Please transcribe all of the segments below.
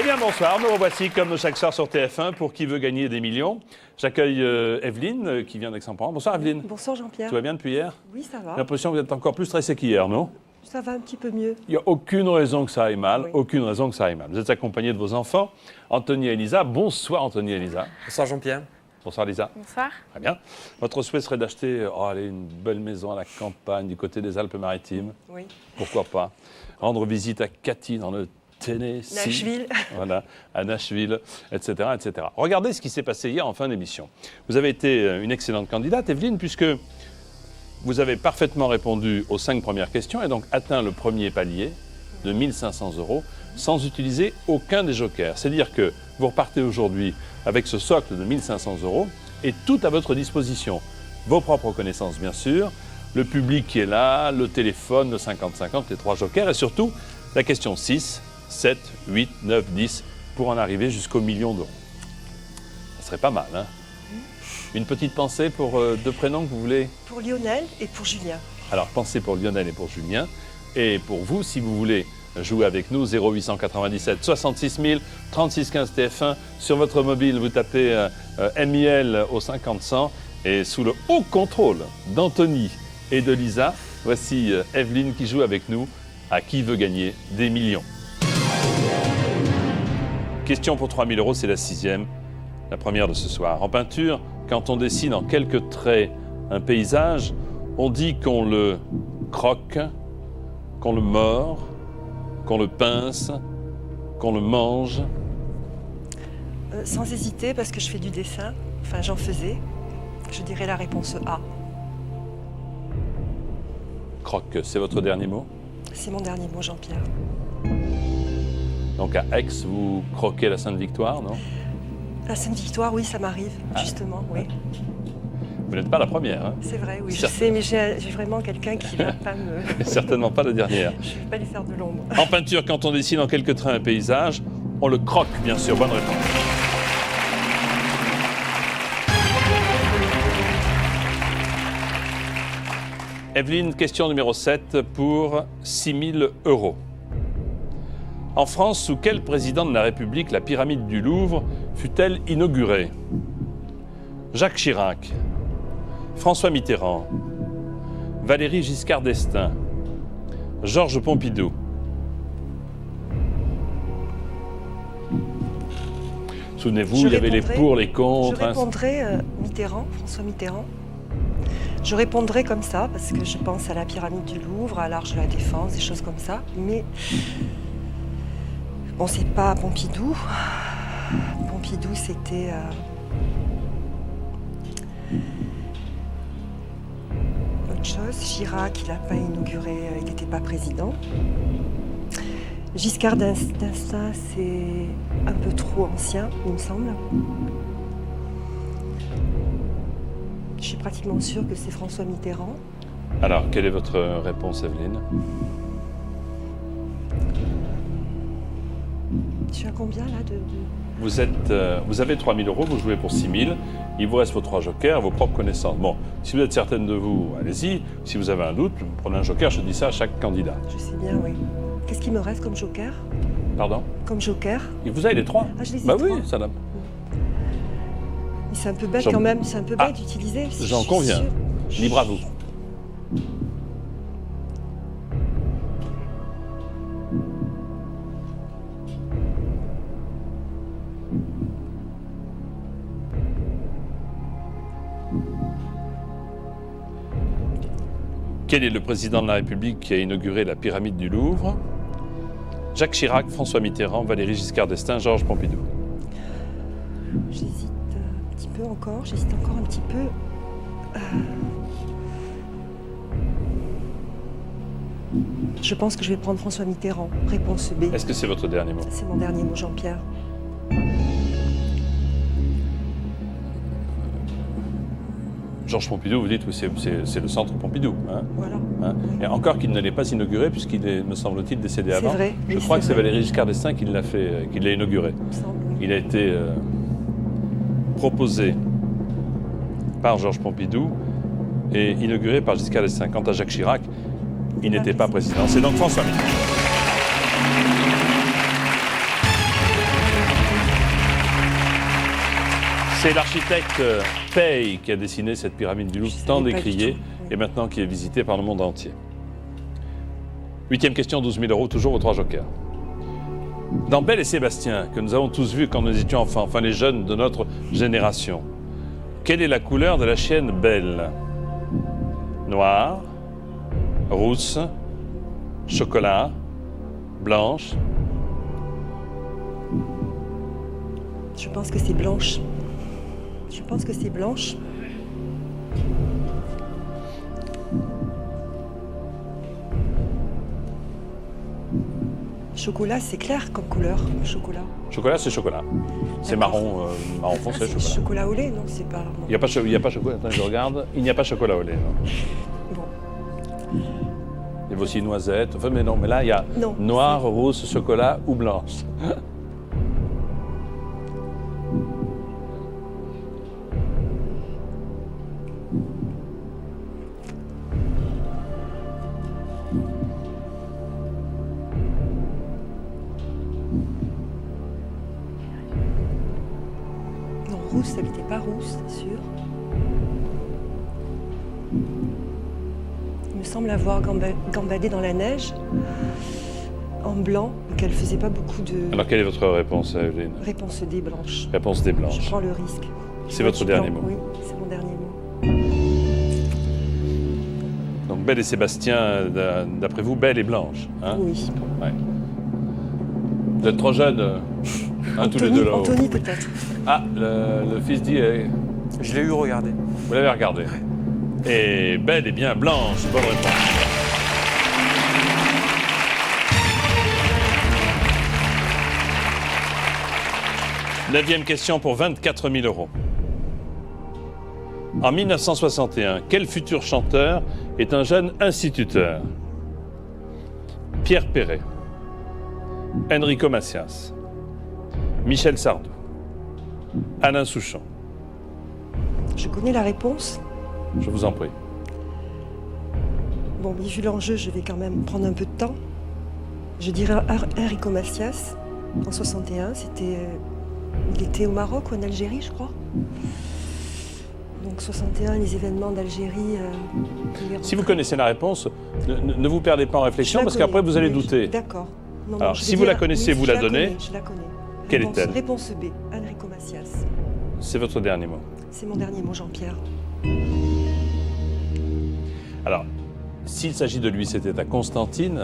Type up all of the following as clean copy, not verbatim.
Eh bien, bonsoir. Nous revoici comme chaque soir sur TF1 pour Qui veut gagner des millions. J'accueille Evelyne qui vient d'Aix-en-Provence. Bonsoir Evelyne. Bonsoir Jean-Pierre. Tout va bien depuis hier? Oui, ça va. J'ai l'impression que vous êtes encore plus stressé qu'hier, non? Ça va un petit peu mieux. Il n'y a aucune raison que ça aille mal. Oui. Aucune raison que ça aille mal. Vous êtes accompagné de vos enfants, Anthony et Elisa. Bonsoir Anthony et Elisa. Bonsoir Jean-Pierre. Bonsoir Lisa. Bonsoir. Très bien. Votre souhait serait d'acheter une belle maison à la campagne du côté des Alpes-Maritimes. Oui. Pourquoi pas? Rendre visite à Cathy dans le Tennessee. Nashville. Voilà, à Nashville, etc., etc. Regardez ce qui s'est passé hier en fin d'émission. Vous avez été une excellente candidate, Evelyne, puisque vous avez parfaitement répondu aux 5 premières questions et donc atteint le premier palier de 1 500 € sans utiliser aucun des jokers. C'est-à-dire que vous repartez aujourd'hui avec ce socle de 1 500 € et tout à votre disposition. Vos propres connaissances, bien sûr, le public qui est là, le téléphone, le 50-50, les 3 jokers et surtout la question 6, 7, 8, 9, 10 pour en arriver jusqu'au million d'euros. Ça serait pas mal, hein? Une petite pensée pour 2 prénoms que vous voulez? Pour Lionel et pour Julien. Alors, pensez pour Lionel et pour Julien. Et pour vous, si vous voulez jouer avec nous, 0897 66 000, 36 15 TF1. Sur votre mobile, vous tapez MIL au 50-100. Et sous le haut contrôle d'Anthony et de Lisa, voici Evelyne qui joue avec nous à Qui veut gagner des millions. Question pour 3 000 €, c'est la 6e, la première de ce soir. En peinture, quand on dessine en quelques traits un paysage, on dit qu'on le croque, qu'on le mord, qu'on le pince, qu'on le mange. Sans hésiter, parce que je fais du dessin, enfin j'en faisais, je dirais la réponse A. Croque, c'est votre dernier mot? C'est mon dernier mot, Jean-Pierre. Donc à Aix, vous croquez la Sainte-Victoire, non? La Sainte-Victoire, oui, ça m'arrive, justement, oui. Vous n'êtes pas la première, hein? C'est vrai, oui, je Certes. sais, mais j'ai vraiment quelqu'un qui ne va pas me... Certainement pas la dernière. Je ne vais pas lui faire de l'ombre. En peinture, quand on dessine en quelques traits un paysage, on le croque, bien sûr. Bonne réponse. Evelyne, question numéro 7 pour 6 000 €. En France, sous quel président de la République la pyramide du Louvre fut-elle inaugurée? Jacques Chirac, François Mitterrand, Valéry Giscard d'Estaing, Georges Pompidou. Souvenez-vous, il y avait les pour, les contre. Je répondrai Mitterrand, François Mitterrand. Je répondrai comme ça, parce que je pense à la pyramide du Louvre, à l'Arche de la Défense, des choses comme ça. Mais bon, c'est pas Pompidou. Pompidou, c'était... autre chose. Chirac, il n'a pas inauguré, il n'était pas président. Giscard d'Estaing, c'est un peu trop ancien, il me semble. Je suis pratiquement sûre que c'est François Mitterrand. Alors, quelle est votre réponse, Evelyne? Je suis à combien là de... Vous avez 3 000 €, vous jouez pour 6 000. Il vous reste vos 3 jokers, vos propres connaissances. Bon, si vous êtes certaine de vous, allez-y. Si vous avez un doute, vous prenez un joker, je dis ça à chaque candidat. Je sais bien, oui. Qu'est-ce qui me reste comme joker? Pardon? Comme joker? Et vous avez les 3? Ah, je les ai Bah 3. oui, ça l'a... Mais c'est un peu bête J'en- quand même, c'est un peu bête Ah, d'utiliser. j'en Je suis conviens. sûre. Libre à vous. Quel est le président de la République qui a inauguré la pyramide du Louvre? Jacques Chirac, François Mitterrand, Valéry Giscard d'Estaing, Georges Pompidou. J'hésite un petit peu encore, j'hésite encore un petit peu. Je pense que je vais prendre François Mitterrand. Réponse B. Est-ce que c'est votre dernier mot? C'est mon dernier mot, Jean-Pierre. Georges Pompidou, vous dites que c'est le centre Pompidou. Hein, Voilà. hein. Et encore qu'il ne l'ait pas inauguré, puisqu'il est, me semble-t-il, décédé C'est avant. vrai, Je oui, crois c'est que c'est vrai. Valéry Giscard d'Estaing qui l'a inauguré. Il me semble, oui. Il a été proposé par Georges Pompidou et inauguré par Giscard d'Estaing. Quant à Jacques Chirac, il n'était pas président. C'est donc François Mitterrand. C'est l'architecte Pei qui a dessiné cette pyramide du Louvre, tant décriée, et maintenant qui est visitée par le monde entier. 8e question, 12 000 €, toujours vos 3 jokers. Dans Belle et Sébastien, que nous avons tous vu quand nous étions enfants, enfin les jeunes de notre génération, quelle est la couleur de la chienne Belle? Noire, rousse, chocolat, blanche. Je pense que c'est blanche. Je pense que c'est blanche. Chocolat, c'est clair comme couleur, le chocolat. Chocolat, c'est chocolat. C'est marron, marron foncé, c'est chocolat. chocolat au lait, non? C'est pas... Il n'y a pas chocolat, attends, je regarde. Il n'y a pas chocolat au lait, non. Bon. Il y a aussi noisette. Enfin, mais non, mais là, il y a Non, noir, rose, chocolat ou blanche. Non, rousse, elle n'était pas rousse, c'est sûr. Il me semble avoir gambadé dans la neige, en blanc, donc elle faisait pas beaucoup de... Alors, quelle est votre réponse, Evelyne? Réponse D, blanche. Réponse des blanches. Je prends le risque. C'est votre dernier mot. Oui, c'est mon dernier mot. Donc, Belle et Sébastien, d'après vous, Belle et Blanche. Hein? Oui. Ouais. Vous êtes trop jeunes, tous les deux là-haut. Anthony peut-être. Ah, le fils dit... Je l'ai eu regardé. Vous l'avez regardé. Et Belle et bien Blanche, bonne réponse. Neuvième question pour 24 000 €. En 1961, quel futur chanteur est un jeune instituteur? Pierre Perret, Enrico Macias, Michel Sardou, Alain Souchon. Je connais la réponse. Je vous en prie. Bon, mais vu l'enjeu, je vais quand même prendre un peu de temps. Je dirais Enrico Macias, en 61. Il était au Maroc ou en Algérie, je crois. Donc 61, les événements d'Algérie. Si vous connaissez la réponse, ne vous perdez pas en réflexion, Je la parce connais, qu'après vous allez oui, douter. D'accord. Non, Alors, je vais si vous la dire- connaissez, oui, vous je la donnez. connais, je la connais. Quelle Réponse- est-elle? Réponse B, Enrico Macias. C'est votre dernier mot. C'est mon dernier mot, Jean-Pierre. Alors, s'il s'agit de lui, c'était à Constantine,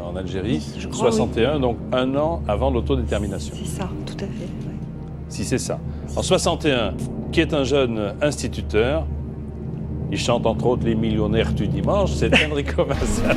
en Algérie, Oui, je crois, 61, donc un an avant l'autodétermination. C'est ça, tout à fait. ouais. Si c'est ça. En 61, qui est un jeune instituteur, il chante entre autres Les millionnaires du dimanche, c'est Enrico Macias.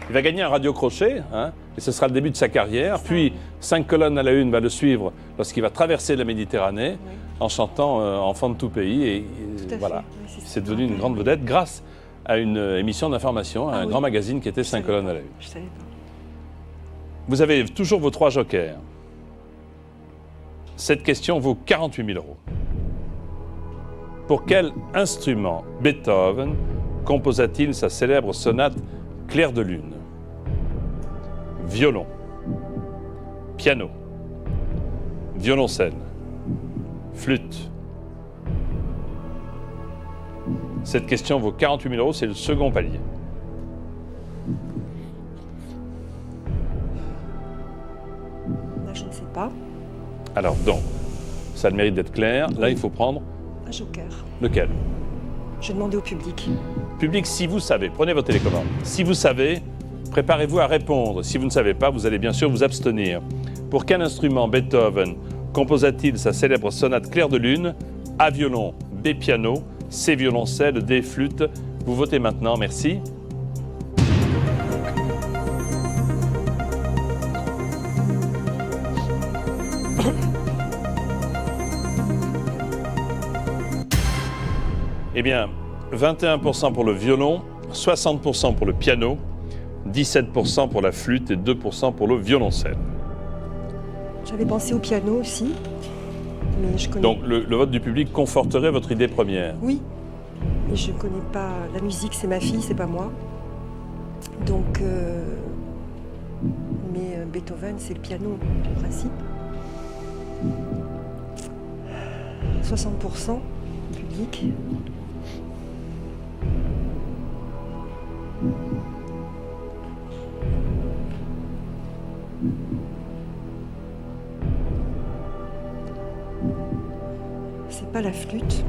Il va gagner un radio-crochet, et ce sera le début de sa carrière. Puis 5 colonnes à la une va le suivre lorsqu'il va traverser la Méditerranée en chantant Enfant de tout pays. Et Tout à voilà, fait, oui, c'est ça. c'est devenu une grande vedette grâce à une émission d'information, à un grand magazine qui était 5 colonnes à la une. Je savais pas. Vous avez toujours vos 3 jokers. Cette question vaut 48 000 €. Pour quel instrument Beethoven composa-t-il sa célèbre sonate Clair de lune? Violon, piano, violoncelle, flûte. Cette question vaut 48 000 €, c'est le second palier. Là, je ne sais pas. Alors donc, ça a le mérite d'être clair. Là, il faut prendre Un joker. lequel? Je vais demander au public. Public, si vous savez, prenez votre télécommande. Si vous savez, préparez-vous à répondre. Si vous ne savez pas, vous allez bien sûr vous abstenir. Pour quel instrument Beethoven composa-t-il sa célèbre sonate Clair de lune? A violon, B piano, C violoncelle, D flûte. Vous votez maintenant, merci. Eh bien, 21% pour le violon, 60% pour le piano, 17% pour la flûte et 2% pour le violoncelle. J'avais pensé au piano aussi, mais je connais. Donc le vote du public conforterait votre idée première. Oui, mais je connais pas la musique. C'est ma fille, c'est pas moi. Donc, mais Beethoven, c'est le piano, en principe. 60% public. C'est pas la flûte.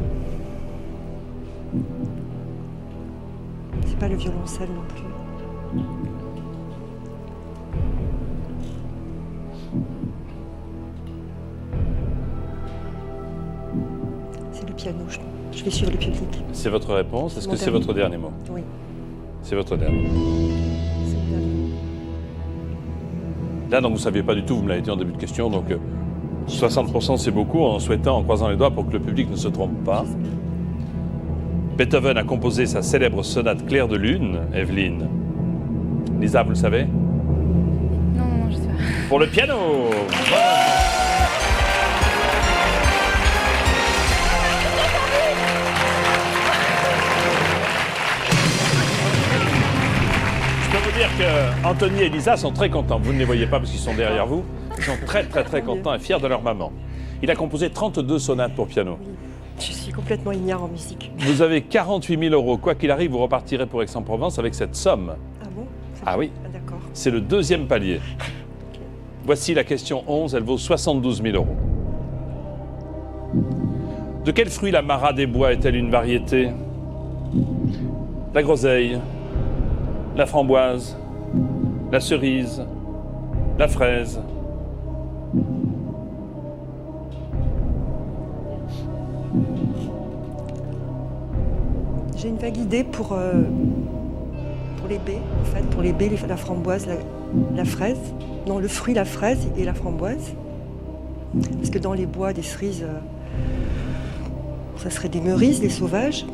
C'est pas le violoncelle non plus. C'est le piano, je vais suivre le public. C'est votre réponse. Est-ce Mon que c'est dernier. votre dernier mot? Oui, C'est votre dernier. c'est le dernier. Là, donc, vous ne saviez pas du tout, vous me l'avez dit en début de question, donc 60% c'est beaucoup, en souhaitant, en croisant les doigts pour que le public ne se trompe pas. Beethoven a composé sa célèbre sonate Clair de Lune, Evelyne. Lisa, vous le savez? Non, je sais pas. Pour le piano! Je peux vous dire que Anthony et Lisa sont très contents. Vous ne les voyez pas parce qu'ils sont derrière vous. Ils sont très, très, très contents et fiers de leur maman. Il a composé 32 sonates pour piano. Je suis complètement ignare en musique. Vous avez 48 000 euros. Quoi qu'il arrive, vous repartirez pour Aix-en-Provence avec cette somme. Ah bon? Ah oui. Ah, d'accord. C'est le deuxième palier. Voici la question 11, elle vaut 72 000 euros. De quel fruit la Mara des Bois est-elle une variété? La groseille, la framboise, la cerise, la fraise. J'ai une vague idée pour les baies, en fait, pour les baies, la framboise, la fraise. Non, le fruit, la fraise et la framboise. Parce que dans les bois, des cerises, ça serait des meurises, des sauvages.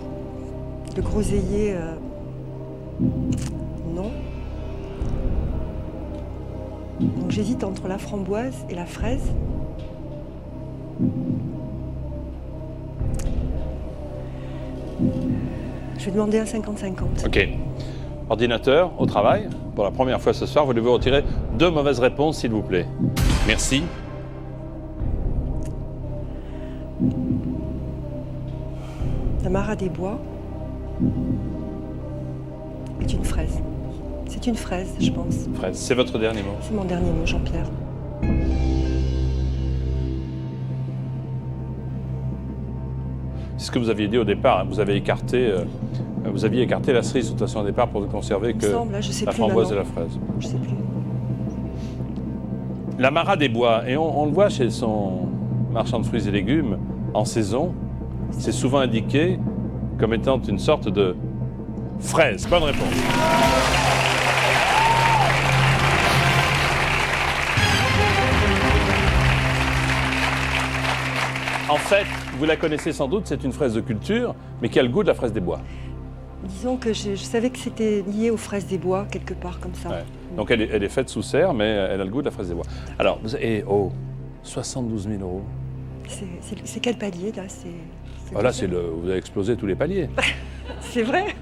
Le groseillier, non. Donc j'hésite entre la framboise et la fraise. Je vais demander un 50-50. Ok. Ordinateur, au travail. Pour la première fois ce soir, vous devez retirer 2 mauvaises réponses, s'il vous plaît. Merci. La Mara des Bois est une fraise. C'est une fraise, je pense. Fraise, c'est votre dernier mot. C'est mon dernier mot, Jean-Pierre. C'est ce que vous aviez dit au départ. Vous aviez écarté la cerise de toute façon au départ pour ne conserver Il me que semble, là, je sais la plus framboise et maintenant. la fraise. Je sais plus. La Mara des Bois, et on le voit chez son marchand de fruits et légumes, en saison, c'est souvent indiqué comme étant une sorte de fraise. Bonne réponse. En fait, vous la connaissez sans doute, c'est une fraise de culture, mais qui a le goût de la fraise des bois. Disons que je savais que c'était lié aux fraises des bois, quelque part, comme ça. Ouais. Donc elle est faite sous serre, mais elle a le goût de la fraise des bois. Alors, 72 000 euros. C'est quel palier, là? Oh, là, vous avez explosé tous les paliers. C'est vrai?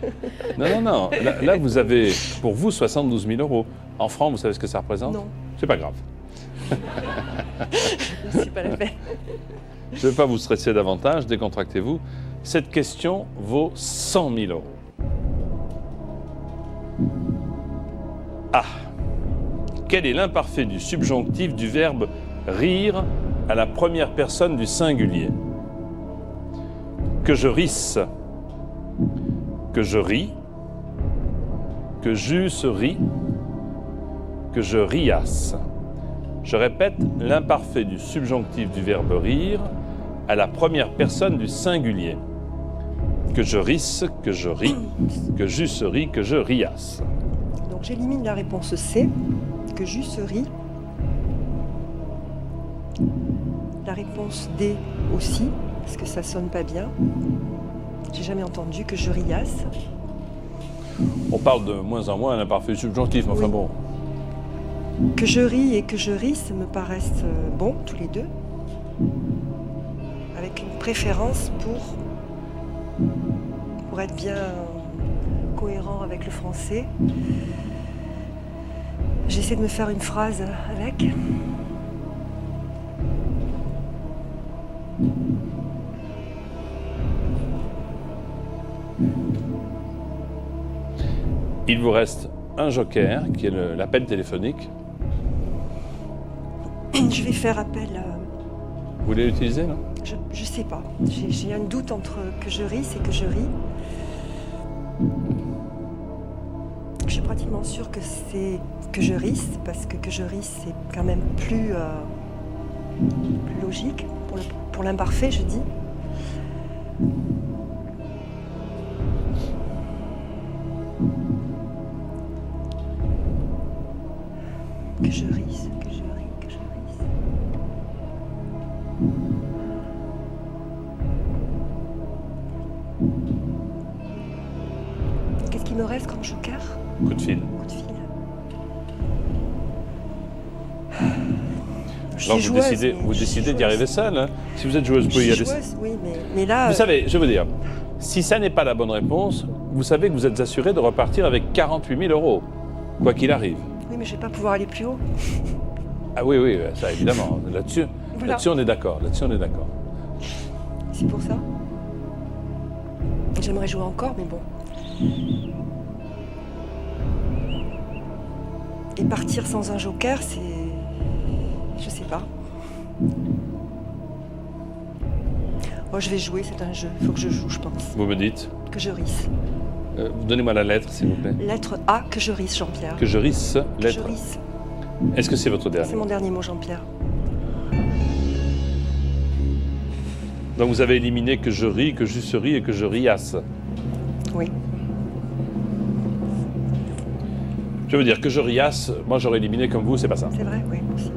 Non. Là, vous avez, pour vous, 72 000 euros. En francs, vous savez ce que ça représente? Non. C'est pas grave. C'est pas la peine. Je ne vais pas vous stresser davantage, décontractez-vous. Cette question vaut 100 000 euros. Ah! Quel est l'imparfait du subjonctif du verbe rire à la première personne du singulier? Que je risse, que je ris, que j'eusse ri, que je riasse. Je répète, l'imparfait du subjonctif du verbe rire à la première personne du singulier. Que je risse, que je ris, que j'eusse ri, que je riasse. Donc j'élimine la réponse C, que j'eusse ri. La réponse D aussi, parce que ça sonne pas bien. J'ai jamais entendu que je riasse. On parle de moins en moins l'imparfait du subjonctif, mais enfin Oui. bon. Que je ris et que je risse me paraissent bons, tous les deux. Avec une préférence pour être bien cohérent avec le français. J'essaie de me faire une phrase avec. Il vous reste un joker, qui est l'appel téléphonique. Je vais faire appel à... Vous voulez l'utiliser, non? Je sais pas. J'ai un doute entre que je risse et que je ris. Je suis pratiquement sûre que c'est que je risse, parce que je risse, c'est quand même plus logique, pour l'imparfait, je dis. Que je risse, que je ris, que je risse. Qu'est-ce qui me reste comme joker? Coup de fil. Coup de fil. Je Alors suis vous joueuse, décidez, mais vous je suis décidez d'y joueuse. arriver seul. Hein. Si vous êtes joueuse, vous Je pouvez y suis aller. joueuse, oui, mais là... Vous savez, je veux dire, si ça n'est pas la bonne réponse, vous savez que vous êtes assuré de repartir avec 48 000 €, quoi qu'il arrive. Oui, mais je vais pas pouvoir aller plus haut. Ah oui, oui, ça évidemment. Là-dessus, Voilà. là-dessus on est d'accord. Là-dessus on est d'accord. C'est pour ça. J'aimerais jouer encore, mais bon. Et partir sans un joker, c'est... Je sais pas. Moi, je vais jouer, c'est un jeu. Il faut que je joue, je pense. Vous me dites, Que je risse. donnez-moi la lettre, s'il vous plaît. Lettre A, que je risse, Jean-Pierre. Que je risse, Que je lettre. risse. Est-ce que c'est votre C'est dernier? mon dernier mot, Jean-Pierre. Donc vous avez éliminé que je ris, que je ris et que je riasse. Oui. Je veux dire que je riasse, moi j'aurais éliminé comme vous, c'est pas ça. C'est vrai, oui, aussi.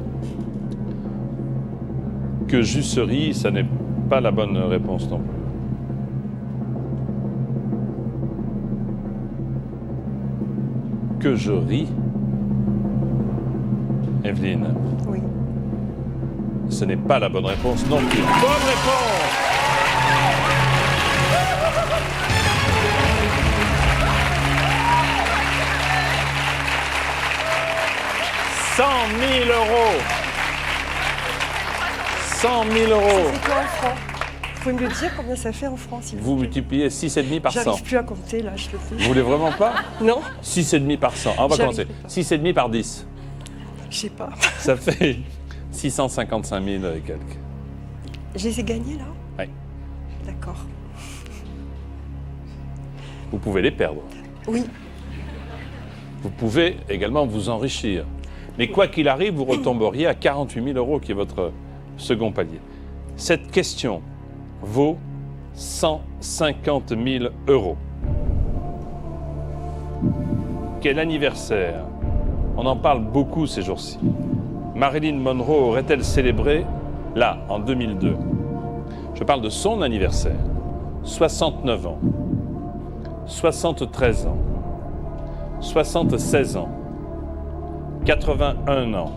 Que jusserie, ça n'est pas la bonne réponse non plus. Que je ris, Evelyne, Oui. ce n'est pas la bonne réponse non plus. Bonne réponse! « 100 000 €! 100 000 €! C'est quoi en francs? Vous pouvez me le dire combien ça fait en francs, s'il Vous vous plaît? multipliez 6,5 par 100. J'arrive plus à compter, là, je le fais. Vous voulez vraiment pas? Non, 6,5 par 100. Ah, on va J'arrive commencer. pas. 6,5 par 10. je sais pas. Ça fait 655 000 et quelques. Je les ai gagnés, là? Oui. D'accord. Vous pouvez les perdre. Oui. Vous pouvez également vous enrichir. Mais quoi qu'il arrive, vous retomberiez à 48 000 €, qui est votre second palier. Cette question vaut 150 000 €. Quel anniversaire? On en parle beaucoup ces jours-ci. Marilyn Monroe aurait-elle célébré, là, en 2002? Je parle de son anniversaire. 69 ans. 73 ans. 76 ans. 81 ans.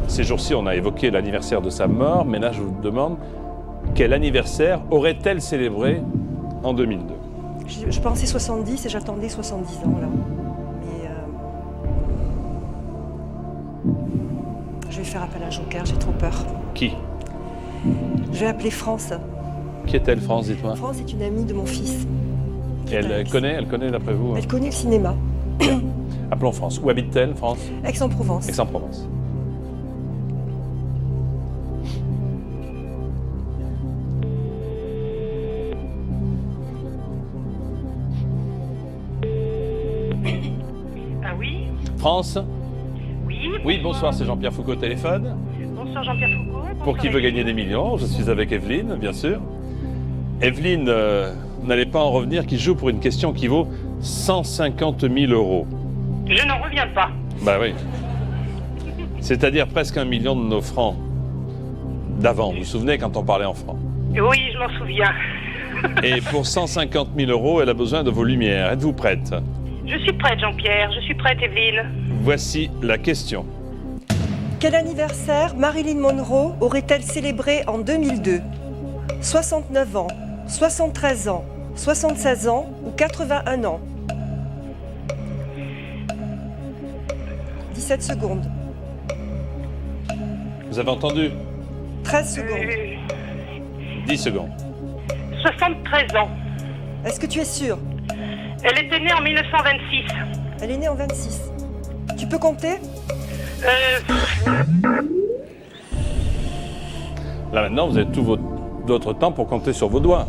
Ces jours-ci, on a évoqué l'anniversaire de sa mort, mais là, je vous demande, quel anniversaire aurait-elle célébré en 2002? Je pensais 70 et j'attendais 70 ans, là. Mais... je vais faire appel à un joker, j'ai trop peur. Qui? Je vais appeler France. Qui est-elle, France, dites-moi? France est une amie de mon fils. Et elle connaît d'après vous? Elle connaît le cinéma. Appelons France. Où habite-t-elle, France? Aix-en-Provence. Aix-en-Provence. Ah oui? France? Oui? Oui, bonsoir, c'est Jean-Pierre Foucault au téléphone. Bonsoir Jean-Pierre Foucault. Pour qui veut gagner des millions, je suis avec Evelyne, bien sûr. Evelyne, n'allez pas en revenir, qui joue pour une question qui vaut 150 000 €. Je n'en reviens pas. Bah oui. C'est-à-dire presque 1 million de nos francs d'avant. Vous vous souvenez quand on parlait en francs? Oui, je m'en souviens. Et pour 150 000 €, elle a besoin de vos lumières. Êtes-vous prête? Je suis prête Jean-Pierre, je suis prête Evelyne. Voici la question. Quel anniversaire Marilyn Monroe aurait-elle célébré en 2002? 69 ans, 73 ans, 76 ans ou 81 ans? 17 secondes. Vous avez entendu? 13 secondes. 10 secondes. 73 ans. Est-ce que tu es sûr? Elle était née en 1926. Elle est née en 26. Tu peux compter? Là maintenant, vous avez tout votre temps pour compter sur vos doigts.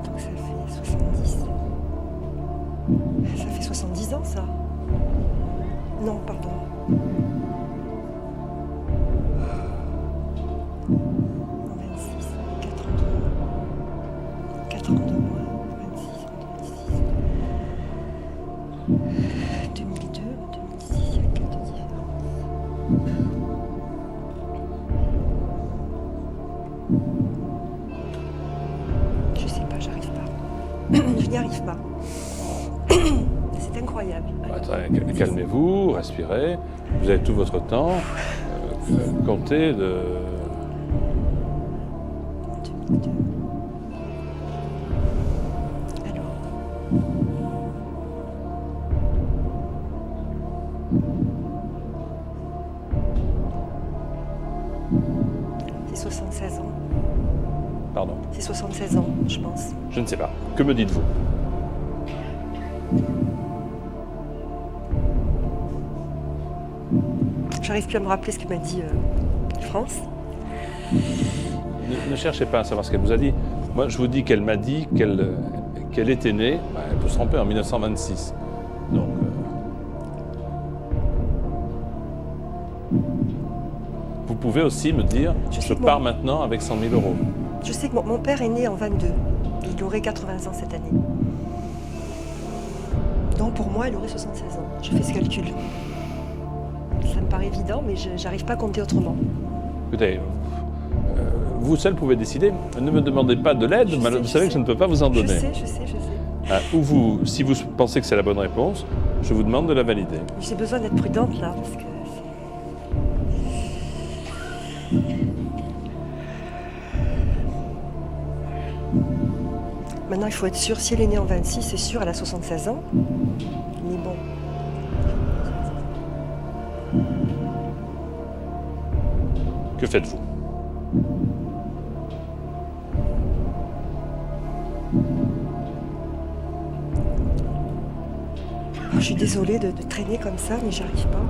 Donc ça fait 70. Ça fait 70 ans, ça? Non, pardon. Non, 26, 4 ans de moins. 26, 2002, 2006, il y a 4 de différence. Je sais pas, j'arrive pas. Je n'y arrive pas. C'est incroyable. Attendez, calmez-vous, respirez. Vous avez tout votre temps. Comptez de... 2002. Alors. C'est 76 ans. Pardon. C'est 76 ans, je pense. Je ne sais pas. Que me dites-vous? J'arrive plus à me rappeler ce que m'a dit France. Ne cherchez pas à savoir ce qu'elle vous a dit. Moi, je vous dis qu'elle m'a dit qu'elle était née, elle peut se tromper, en 1926. Donc, vous pouvez aussi me dire, je pars maintenant avec 100 000 euros. Je sais que mon père est né en 22. Il aurait 80 ans cette année. Donc pour moi, il aurait 76 ans. Je fais ce calcul. Ça me paraît évident, mais je n'arrive pas à compter autrement. Écoutez, vous seul pouvez décider. Ne me demandez pas de l'aide, vous savez que je ne peux pas vous en donner. Je sais. Ou si vous pensez que c'est la bonne réponse, je vous demande de la valider. J'ai besoin d'être prudente là, parce que... Maintenant, il faut être sûr, si elle est née en 26, c'est sûr, elle a 76 ans. Mais bon. Que faites-vous? Je suis désolée de traîner comme ça, mais j'y arrive pas.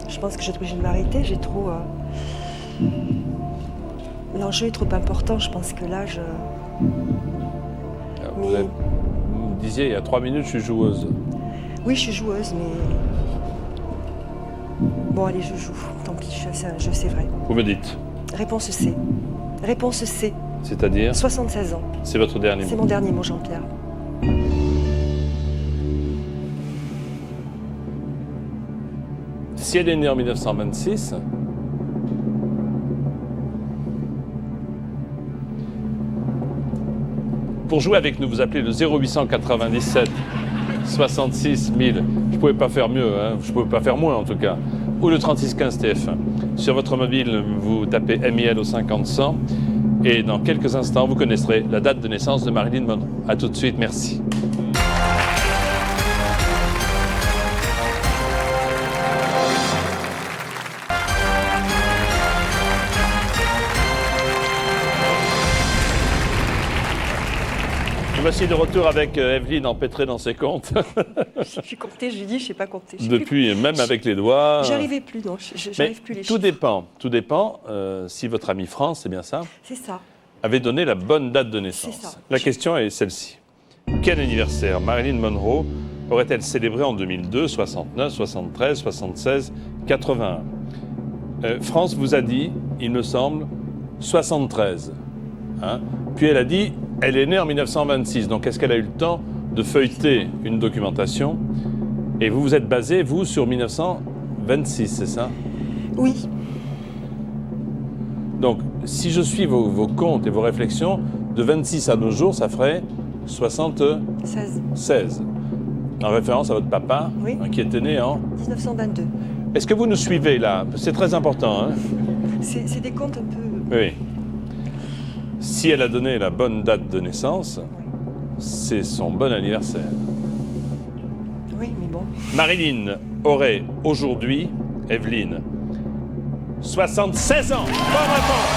Je pense que j'ai été obligée de m'arrêter, j'ai trop... L'enjeu est trop important, je pense que là, je... Vous me disiez, il y a 3 minutes, je suis joueuse. Oui, je suis joueuse, mais... Bon, allez, je joue. Tant pis, c'est un jeu, c'est vrai. Vous me dites. Réponse C. Réponse C. C'est-à-dire? 76 ans. C'est votre dernier C'est mot. mon dernier mot, Jean-Pierre. Si elle est née en 1926, pour jouer avec nous, vous appelez le 0897 66 000. Je ne pouvais pas faire mieux, hein. Je ne pouvais pas faire moins en tout cas. Ou le 3615 TF1. Sur votre mobile, vous tapez MIL au 50 100 et dans quelques instants, vous connaîtrez la date de naissance de Marilyn Monroe. A tout de suite, merci. Voici de retour avec Evelyne empêtrée dans ses comptes. J'ai compté, je lui dis, je ne sais pas compter. Depuis, même avec les doigts. J'arrivais plus, non, j'arrive plus les tout chiffres. Tout dépend si votre amie France, c'est bien ça, C'est ça. avait donné la bonne date de naissance. C'est ça. La question est celle-ci. Quel anniversaire Marilyn Monroe aurait-elle célébré en 2002, 69, 73, 76, 81 France vous a dit, il me semble, 73. Hein. Puis elle a dit, elle est née en 1926. Donc est-ce qu'elle a eu le temps de feuilleter une documentation? Et vous vous êtes basé, vous, sur 1926, c'est ça? Oui. Donc, si je suis vos comptes et vos réflexions, de 26 à nos jours, ça ferait 76. 16. En référence à votre papa, Oui. hein, qui était né en... 1922. Est-ce que vous nous suivez là? C'est très important. Hein? C'est des comptes un peu... Oui. Si elle a donné la bonne date de naissance, c'est son bon anniversaire. Oui, mais bon. Marilyn aurait aujourd'hui, Evelyne, 76 ans. Bonne réponse.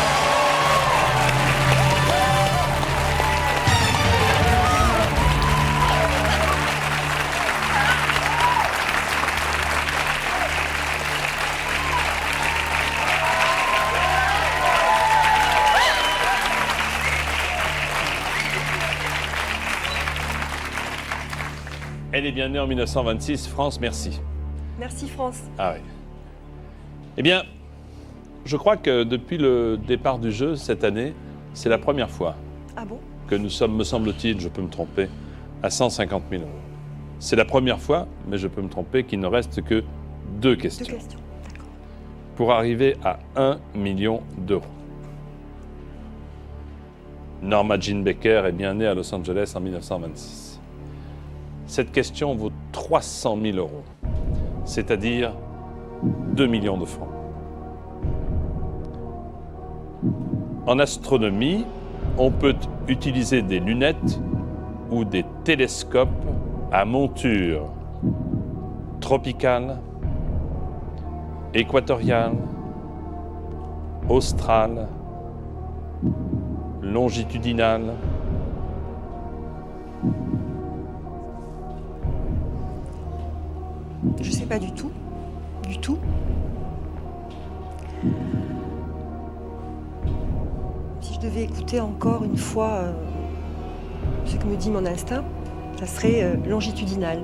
Elle est bien née en 1926. France, merci. Merci France. Ah oui. Eh bien, je crois que depuis le départ du jeu cette année, c'est la première fois Ah bon? que nous sommes, me semble-t-il, je peux me tromper, à 150 000 euros. C'est la première fois, mais je peux me tromper, qu'il ne reste que deux questions. 2 questions. D'accord. Pour arriver à 1 million d'euros. Norma Jean Baker est bien née à Los Angeles en 1926. Cette question vaut 300 000 euros, c'est-à-dire 2 millions de francs. En astronomie, on peut utiliser des lunettes ou des télescopes à monture tropicale, équatoriale, australe, longitudinale. Je sais pas du tout. Du tout. Si je devais écouter encore une fois ce que me dit mon instinct, ça serait longitudinal.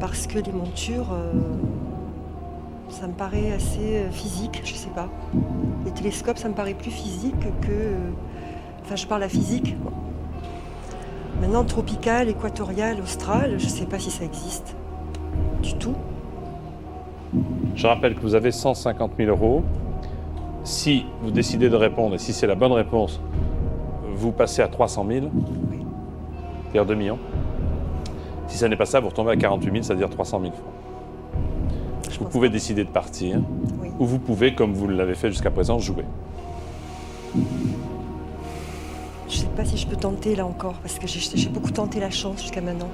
Parce que les montures, ça me paraît assez physique, je sais pas. Les télescopes, ça me paraît plus physique que... Enfin, je parle à physique. Bon. Maintenant, tropical, équatorial, austral, je sais pas si ça existe. Du tout. Je rappelle que vous avez 150 000 euros. Si vous décidez de répondre, et si c'est la bonne réponse, vous passez à 300 000, Oui. c'est-à-dire 2 millions. Si ça n'est pas ça, vous retombez à 48 000, c'est-à-dire 300 000 francs. Je Vous pense pouvez pas. décider de partir, Oui. ou vous pouvez, comme vous l'avez fait jusqu'à présent, jouer. Je sais pas si je peux tenter là encore, parce que j'ai beaucoup tenté la chance jusqu'à maintenant.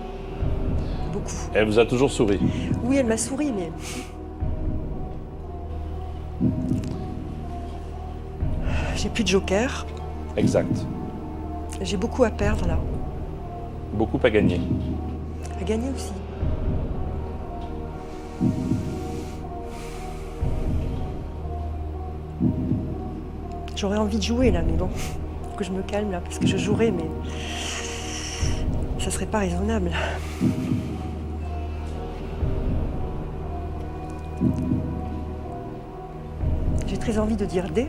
Beaucoup. Elle vous a toujours souri. Oui, elle m'a souri, mais... J'ai plus de joker. Exact. J'ai beaucoup à perdre là. Beaucoup à gagner. À gagner aussi. J'aurais envie de jouer là, mais bon, faut que je me calme là, parce que je jouerai, mais ça serait pas raisonnable. J'ai très envie de dire D,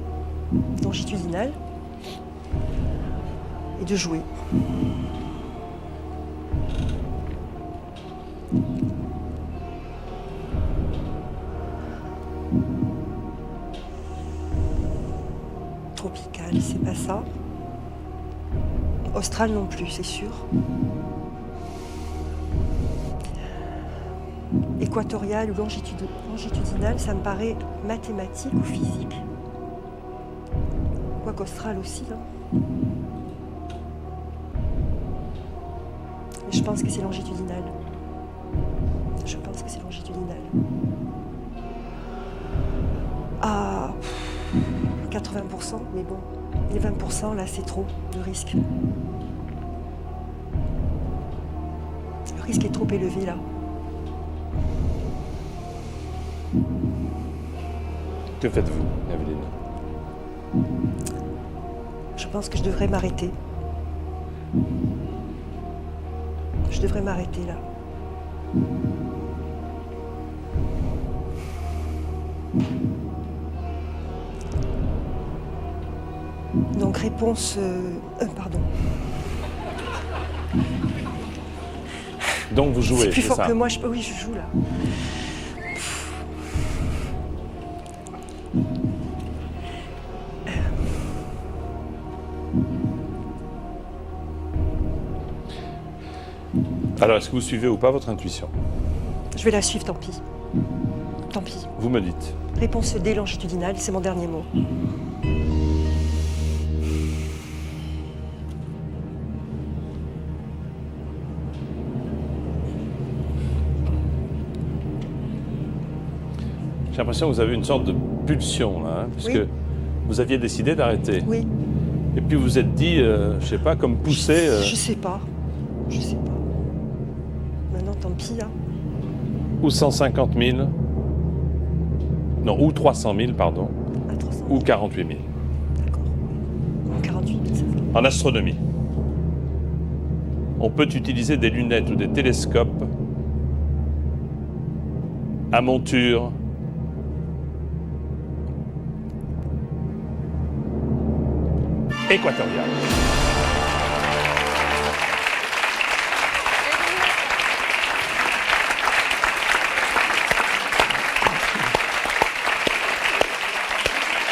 longitudinal, et de jouer. Tropical, c'est pas ça. Austral non plus, c'est sûr. Équatorial ou longitudinal, ça me paraît mathématique ou physique. Quoique austral aussi, là. Mais je pense que c'est longitudinal. Je pense que c'est longitudinal. Ah, 80%, mais bon, les 20%, là, c'est trop de risque. Le risque est trop élevé, là. Que faites-vous, Evelyne? Je pense que je devrais m'arrêter. Je devrais m'arrêter, là. Donc, réponse... pardon. Donc vous jouez, C'est plus c'est fort ça? que moi. Oui, je joue, là. Alors, est-ce que vous suivez ou pas votre intuition? Je vais la suivre, tant pis. Tant pis. Vous me dites. Réponse D longitudinale, c'est mon dernier mot. J'ai l'impression que vous avez une sorte de pulsion, là, hein, puisque Oui. vous aviez décidé d'arrêter. Oui. Et puis vous vous êtes dit, je sais pas, comme poussé... Je sais pas. Je sais pas. Maintenant, tant pis, hein. Ou 150 000, non, ou 300 000, pardon, À 300 000. ou 48 000. D'accord. 48 000, c'est ça. En astronomie, on peut utiliser des lunettes ou des télescopes à monture équatoriale.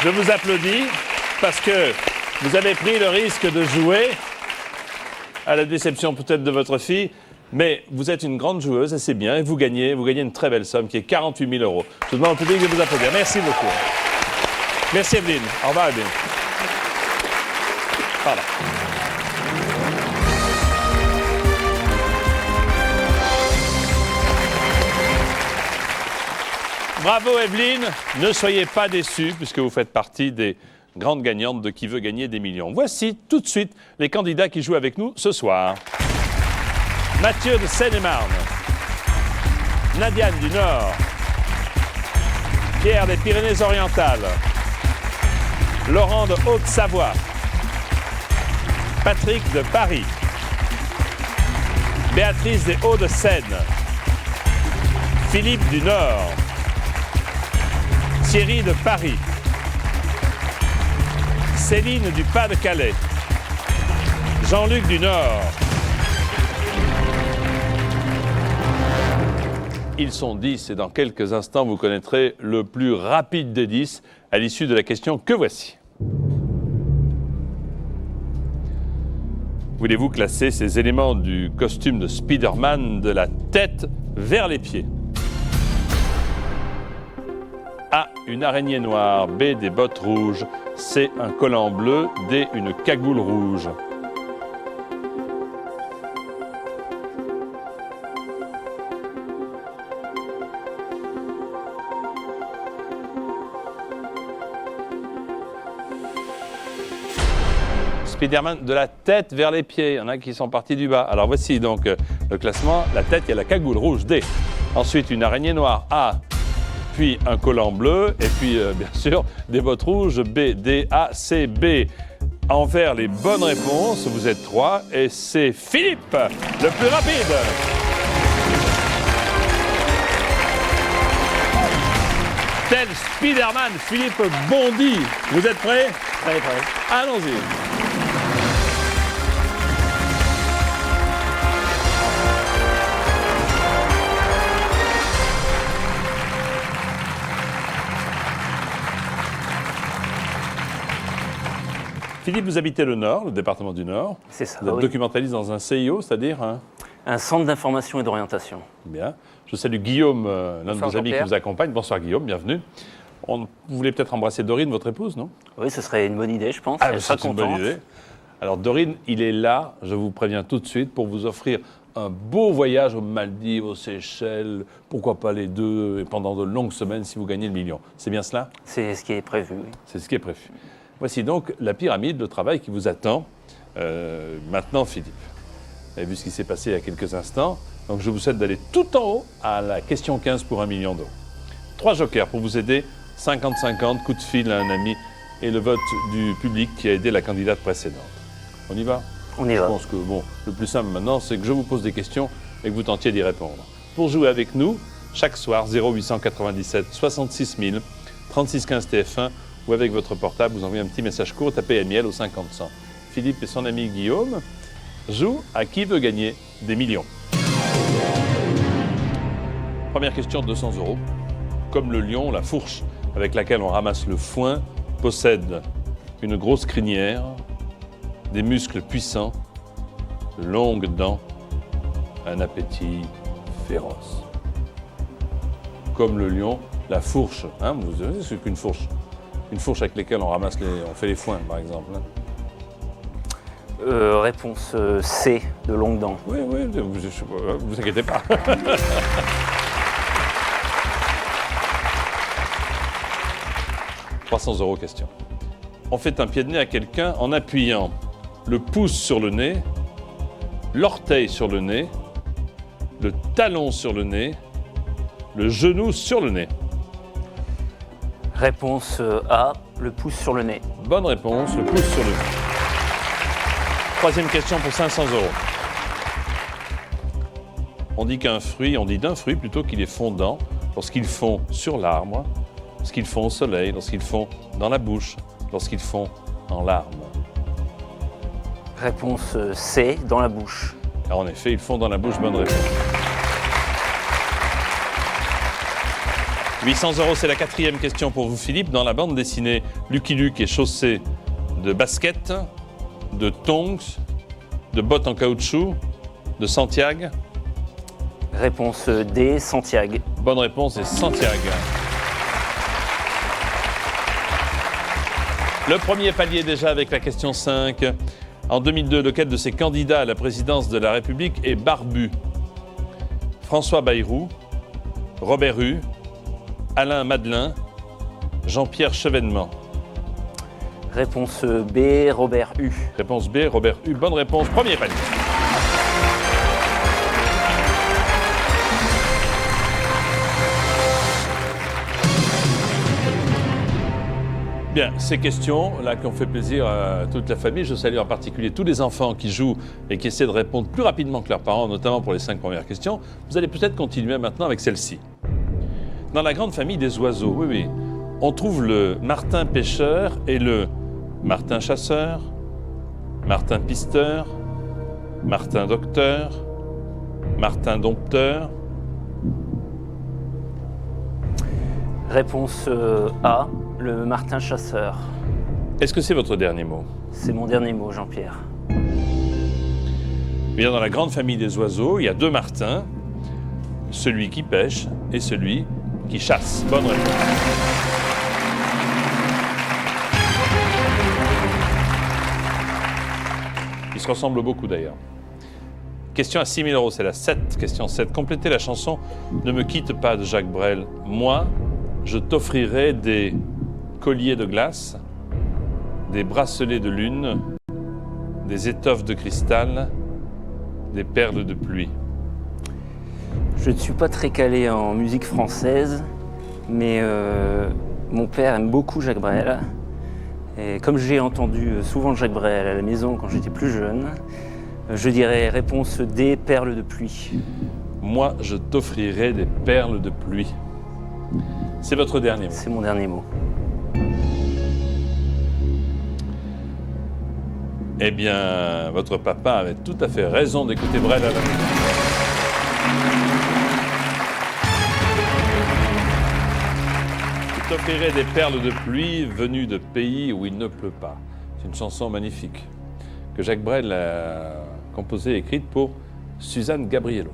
Je vous applaudis parce que vous avez pris le risque de jouer à la déception peut-être de votre fille, mais vous êtes une grande joueuse et c'est bien. Et vous gagnez une très belle somme qui est 48 000 €. Je demande au public de vous applaudir. Merci beaucoup. Merci Evelyne. Au revoir Evelyne. Pardon. Bravo Evelyne, ne soyez pas déçus puisque vous faites partie des grandes gagnantes de Qui veut gagner des millions. Voici tout de suite les candidats qui jouent avec nous ce soir. Mathieu de Seine-et-Marne, Nadiane du Nord, Pierre des Pyrénées-Orientales, Laurent de Haute-Savoie, Patrick de Paris, Béatrice des Hauts-de-Seine, Philippe du Nord, Thierry de Paris, Céline du Pas-de-Calais, Jean-Luc du Nord. Ils sont 10 et dans quelques instants, vous connaîtrez le plus rapide des 10 à l'issue de la question que voici. Voulez-vous classer ces éléments du costume de Spider-Man de la tête vers les pieds? A. Une araignée noire. B. Des bottes rouges. C. Un collant bleu. D. Une cagoule rouge. Spider-Man de la tête vers les pieds. Il y en a qui sont partis du bas. Alors voici donc le classement. La tête, il y a la cagoule rouge. D. Ensuite, une araignée noire. A. Puis un collant bleu. Et puis, bien sûr, des bottes rouges. B. D. A. C. B. Envers les bonnes réponses, vous êtes 3. Et c'est Philippe, le plus rapide. Tel Spider-Man, Philippe bondit. Vous êtes prêts? Très prêt. Allons-y. Philippe, vous habitez le Nord, le département du Nord. C'est ça. Vous êtes Oui. documentaliste dans un CIO, c'est-à-dire Un centre d'information et d'orientation. Bien. Je salue Guillaume, l'un de Bonsoir, vos amis qui Jean-Pierre. vous accompagne. Bonsoir Guillaume, bienvenue. Vous voulez peut-être embrasser Dorine, votre épouse, non? Oui, ce serait une bonne idée, je pense. Elle sera c'est une bonne contente. idée. Alors Dorine, il est là, je vous préviens tout de suite, pour vous offrir un beau voyage aux Maldives, aux Seychelles, pourquoi pas les deux, et pendant de longues semaines si vous gagnez le million. C'est bien cela? C'est ce qui est prévu, oui. C'est ce qui est prévu. Voici donc la pyramide, le travail qui vous attend. Maintenant, Philippe, vous avez vu ce qui s'est passé il y a quelques instants. Donc, je vous souhaite d'aller tout en haut à la question 15 pour 1 million d'euros. 3 jokers pour vous aider. 50-50, coup de fil à un ami et le vote du public qui a aidé la candidate précédente. On y va? On y Je va. pense que le plus simple maintenant, c'est que je vous pose des questions et que vous tentiez d'y répondre. Pour jouer avec nous, chaque soir, 0897 66 000, 36 15 TF1, ou avec votre portable, vous envoyez un petit message court, tapez MIL au 50 100. Philippe et son ami Guillaume jouent à Qui veut gagner des millions. Première question, 200 €. Comme le lion, la fourche avec laquelle on ramasse le foin possède une grosse crinière, des muscles puissants, de longues dents, un appétit féroce. Comme le lion, la fourche. Hein, vous savez ce qu'une fourche? Une fourche avec laquelle on ramasse on fait les foins, par exemple. Hein. Réponse C, de longue dent. Oui, vous inquiétez pas. « 300 € question. On fait un pied de nez à quelqu'un en appuyant le pouce sur le nez, l'orteil sur le nez, le talon sur le nez, le genou sur le nez. » Réponse A, le pouce sur le nez. Bonne réponse, le pouce sur le nez. Troisième question pour 500 €. On dit d'un fruit plutôt qu'il est fondant lorsqu'il fond sur l'arbre, lorsqu'il fond au soleil, lorsqu'il fond dans la bouche, lorsqu'il fond en larmes. Réponse C, dans la bouche. Alors en effet, il fond dans la bouche, bonne réponse. 800 €, c'est la quatrième question pour vous, Philippe. Dans la bande dessinée, Lucky Luke est chaussé de baskets, de tongs, de bottes en caoutchouc, de Santiago. Réponse D, Santiago. Bonne réponse, c'est Santiago. Le premier palier déjà avec la question 5. En 2002, lequel de ces candidats à la présidence de la République est barbu? François Bayrou, Robert Hue, Alain Madelin, Jean-Pierre Chevènement. Réponse B, Robert Hue. Réponse B, Robert Hue. Bonne réponse, premier palier. Bien, ces questions-là qui ont fait plaisir à toute la famille, je salue en particulier tous les enfants qui jouent et qui essaient de répondre plus rapidement que leurs parents, notamment pour les 5 premières questions. Vous allez peut-être continuer maintenant avec celle-ci. Dans la grande famille des oiseaux, oui, on trouve le martin pêcheur et le martin chasseur, martin pisteur, martin docteur, martin dompteur. Réponse A, le martin chasseur. Est-ce que c'est votre dernier mot? C'est mon dernier mot, Jean-Pierre. Bien, dans la grande famille des oiseaux, il y a 2 martins, celui qui pêche et celui qui chasse. Bonne réponse. Ils se ressemblent beaucoup d'ailleurs. Question à 6 000 €, c'est la 7, question 7. Complétez la chanson « Ne me quitte pas » de Jacques Brel. Moi, je t'offrirai des colliers de glace, des bracelets de lune, des étoffes de cristal, des perles de pluie. Je ne suis pas très calé en musique française, mais mon père aime beaucoup Jacques Brel. Et comme j'ai entendu souvent Jacques Brel à la maison quand j'étais plus jeune, je dirais réponse D, perles de pluie. Moi, je t'offrirai des perles de pluie. C'est votre dernier mot. C'est mon dernier mot. Eh bien, votre papa avait tout à fait raison d'écouter Brel à la maison. Je t'offrirai des perles de pluie venues de pays où il ne pleut pas. C'est une chanson magnifique que Jacques Brel a composée et écrite pour Suzanne Gabriello.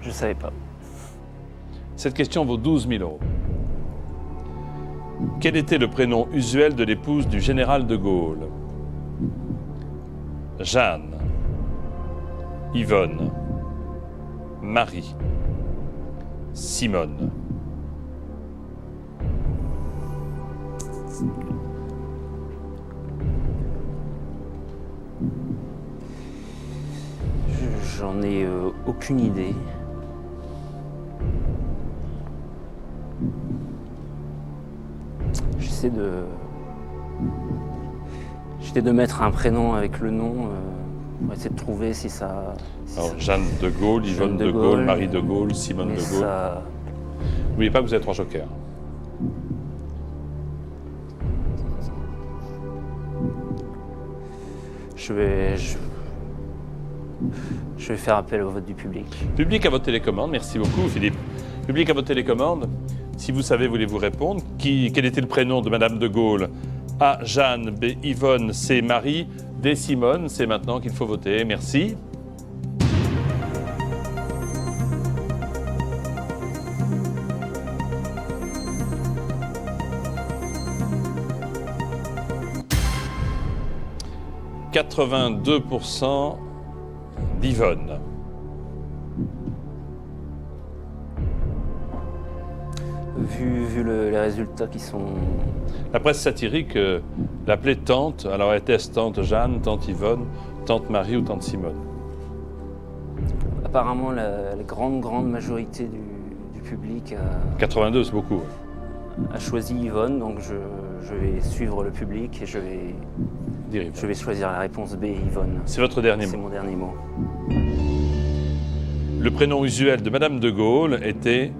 Je ne savais pas. Cette question vaut 12 000 €. Quel était le prénom usuel de l'épouse du général de Gaulle? Jeanne, Yvonne, Marie, Simone. J'en ai aucune idée. J'essaie de mettre un prénom avec le nom. On va essayer de trouver si ça... Alors, Jeanne de Gaulle, Yvonne de Gaulle, Marie de Gaulle, Simone de Gaulle. Ça... N'oubliez pas que vous avez 3 jokers. Je vais faire appel au vote du public. Public à votre télécommande, merci beaucoup Philippe. Public à votre télécommande, si vous savez, voulez-vous répondre? Quel était le prénom de Madame de Gaulle? A, Jeanne, B, Yvonne, C, Marie, D, Simone. C'est maintenant qu'il faut voter, merci. 82% d'Yvonne. Vu les résultats qui sont... La presse satirique l'appelait tante. Alors était-ce tante Jeanne, tante Yvonne, tante Marie ou tante Simone? Apparemment, la grande majorité du public 82, c'est beaucoup. a choisi Yvonne, donc je vais suivre le public et je vais choisir la réponse B, Yvonne. C'est votre dernier C'est mot. mon dernier mot. Le prénom usuel de Madame de Gaulle était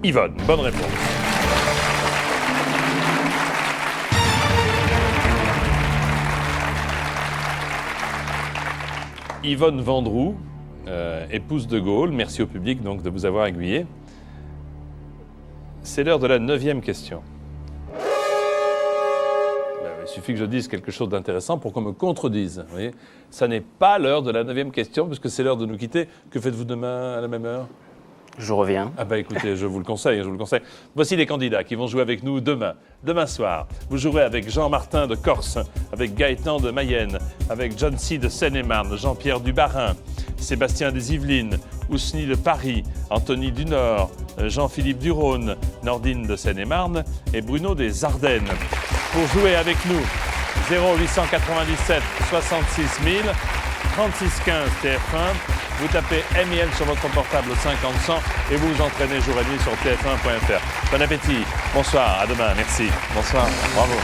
Yvonne. Bonne réponse. Yvonne Vendroux, épouse de Gaulle, merci au public donc de vous avoir aiguillé. C'est l'heure de la 9e question. Il suffit que je dise quelque chose d'intéressant pour qu'on me contredise. Vous voyez, ça n'est pas l'heure de la 9e question, puisque c'est l'heure de nous quitter. Que faites-vous demain à la même heure? Je reviens. Ah bah écoutez, je vous le conseille, je vous le conseille. Voici les candidats qui vont jouer avec nous demain. Demain soir, vous jouerez avec Jean-Martin de Corse, avec Gaëtan de Mayenne, avec John C. de Seine-et-Marne, Jean-Pierre du Bas-Rhin, Sébastien des Yvelines, Ousni de Paris, Anthony du Nord, Jean-Philippe du Rhône, Nordine de Seine-et-Marne et Bruno des Ardennes. Pour jouer avec nous, 0897 66 000, 36 15 TF1. Vous tapez MIL sur votre portable 50 100 et vous vous entraînez jour et nuit sur tf1.fr. Bon appétit, bonsoir, à demain, merci. Bonsoir, bravo.